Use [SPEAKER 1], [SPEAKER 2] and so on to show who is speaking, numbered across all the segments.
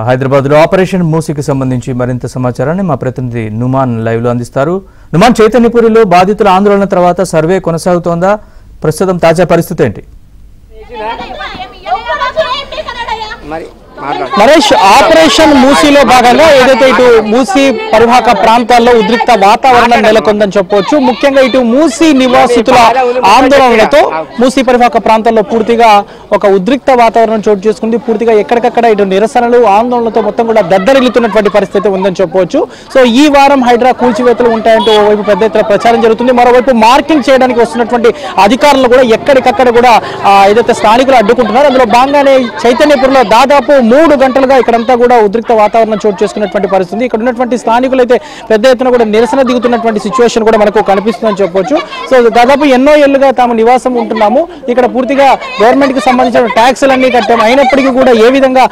[SPEAKER 1] హైదరాబాద్ లో ఆపరేషన్ మూసీకి సంబంధించి మరింత సమాచారాన్ని మా ప్రతినిధి నుమాన్ లైవ్ లో అందిస్తారు. నుమాన్, చైతన్యపురిలో బాధితుల ఆందోళన తర్వాత సర్వే కొనసాగుతోందా? ప్రస్తుతం తాజా పరిస్థితి ఏంటి?
[SPEAKER 2] నరేష్, ఆపరేషన్ మూసీలో భాగంగా ఏదైతే ఇటు మూసీ పరివాహక ప్రాంతాల్లో ఉద్రిక్త వాతావరణం నెలకొందని చెప్పవచ్చు. ముఖ్యంగా ఇటు మూసీ నివాసితుల ఆందోళనలతో మూసీ పరివాహక ప్రాంతాల్లో పూర్తిగా ఒక ఉద్రిక్త వాతావరణం చోటు చేసుకుంది. పూర్తిగా ఎక్కడికక్కడ ఇటు నిరసనలు ఆందోళనలతో మొత్తం కూడా దద్దరిల్లుతున్నటువంటి పరిస్థితి ఉందని చెప్పవచ్చు. సో ఈ వారం హైడ్రా కూల్చివేతలు ఉంటాయంటూ ఓవైపు పెద్ద ఎత్తున ప్రచారం జరుగుతుంది. మరోవైపు మార్కింగ్ చేయడానికి వస్తున్నటువంటి అధికారులు కూడా ఎక్కడికక్కడ కూడా ఏదైతే స్థానికులు అడ్డుకుంటున్నారో అందులో భాగంగానే చైతన్యపురంలో దాదాపు 3 గంటలుగా ఇక్కడంతా కూడా ఉద్రిక్త వాతావరణం చోటు చేసుకున్నటువంటి పరిస్థితి. ఇక్కడ ఉన్నటువంటి స్థానికులు అయితే పెద్ద ఎత్తున కూడా నిరసన దిగుతున్నటువంటి సిచ్యువేషన్ కూడా మనకు కనిపిస్తుందని చెప్పొచ్చు. సో దాదాపు ఎన్నో ఏళ్లుగా తాము నివాసం ఉంటున్నాము, ఇక్కడ పూర్తిగా గవర్నమెంట్ కి సంబంధించిన ట్యాక్సులన్నీ కట్టాము, అయినప్పటికీ కూడా ఏ విధంగా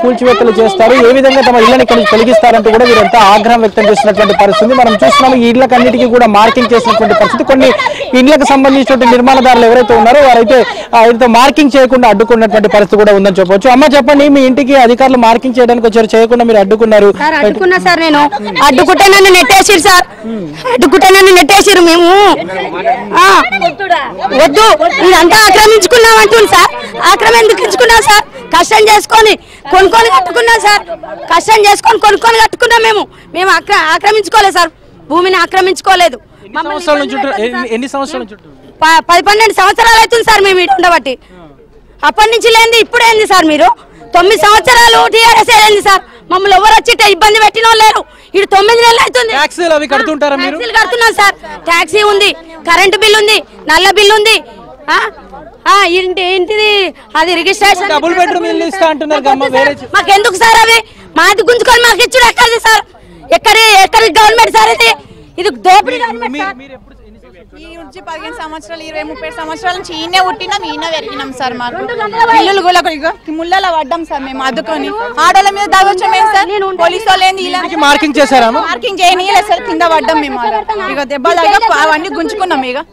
[SPEAKER 2] కూల్చివేతలు చేస్తారు, ఏ విధంగా తమ ఇళ్లను ఇక్కడ తొలగిస్తారంటూ కూడా వీరంతా ఆగ్రహం వ్యక్తం చేస్తున్నటువంటి పరిస్థితి మనం చూస్తున్నాము. ఈ ఇళ్లకన్నిటికీ కూడా మార్కింగ్ చేసినటువంటి పరిస్థితి. కొన్ని ఇళ్లకు సంబంధించినటువంటి నిర్మాణదారులు ఎవరైతే ఉన్నారో వారైతే మార్కింగ్ చేయకుండా అడ్డుకున్నటువంటి పరిస్థితి కూడా ఉందని చెప్పొచ్చు. అమ్మ చెప్పండి, మీ ఇంటికి అధికారులు మార్కింగ్ చేయడానికి వచ్చారు, చేయకుండా మీరు అడ్డుకున్నారు.
[SPEAKER 3] అడ్డుకున్నా సార్, నేను అడ్డుకుంటే నన్ను నెట్టేసిరు సార్, అడ్డుకుంటే నన్ను నెట్టేసిరు. మేము వద్దు ఇదంతా ఆక్రమించుకున్నాం అంటుంది సార్. ఆక్రమణ ఎందుకు ఇచ్చుకున్నాం సార్? కష్టం చేసుకొని కొనుక్కొని కట్టుకున్నాం సార్, కష్టం చేసుకొని కొనుక్కొని కట్టుకున్నాం. మేము ఆక్రమించుకోలేదు సార్, భూమిని ఆక్రమించుకోలేదు.
[SPEAKER 2] ఎన్ని సంవత్సరాల నుంచి?
[SPEAKER 3] 10-12 సంవత్సరాలు అవుతుంది సార్ మేము ఇటు ఉండబట్టి. అప్పటి నుంచి లేనిది ఇప్పుడేంది సార్? మీరు 9 సంవత్సరాలు టీఆర్ఎస్ ఏంది సార్? మమ్మల్ని ఎవరు వచ్చి ఇబ్బంది పెట్టిన లేరు. ఇటు 9 నెలలు అవుతుంది. కడుతున్నాం సార్, ట్యాక్సీ ఉంది, కరెంటు బిల్ ఉంది, నల్ల బిల్ ఉంది, ఇంటిది అది రిజిస్ట్రేషన్.
[SPEAKER 2] డబుల్ బెడ్రూమ్ ఇల్లు ఇస్తా అంటున్నారు.
[SPEAKER 3] మాకెందుకు సార్ అవి? మాది గుంజుకొని మాకు ఇచ్చుడు ఎక్కడిది సార్? ఎక్కడి గవర్నమెంట్ సార్ ఇది? ఇది దోపిడీ గవర్నమెంట్.
[SPEAKER 4] ఈ నుంచి 15 సంవత్సరాలు 20-30 సంవత్సరాల నుంచి ఈయనే పుట్టినాం, ఈయన పెరిగినాం సార్. మాకు ఇల్లులు కూడా ముళ్ళలో పడ్డాం సార్. మేము అద్దుకొని ఆడోళ్ళ మీద దాగొచ్చామే సార్. పోలీసు వాళ్ళు
[SPEAKER 2] మార్కింగ్ చేశారా?
[SPEAKER 4] మార్కింగ్ చేయనీయలేదు సార్, కింద పడ్డాం మేము. ఇక దెబ్బలాగా అవన్నీ గుంజుకున్నాం. ఇక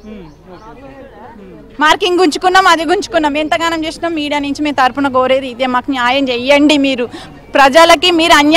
[SPEAKER 4] మార్కింగ్ గుంజుకున్నాం, అది గుంజుకున్నాం. ఎంతగానం చేసినాం. మీడియా నుంచి మేము తరపున కోరేది ఇదే, మాకు న్యాయం చెయ్యండి. మీరు ప్రజలకి మీరు అన్యాయం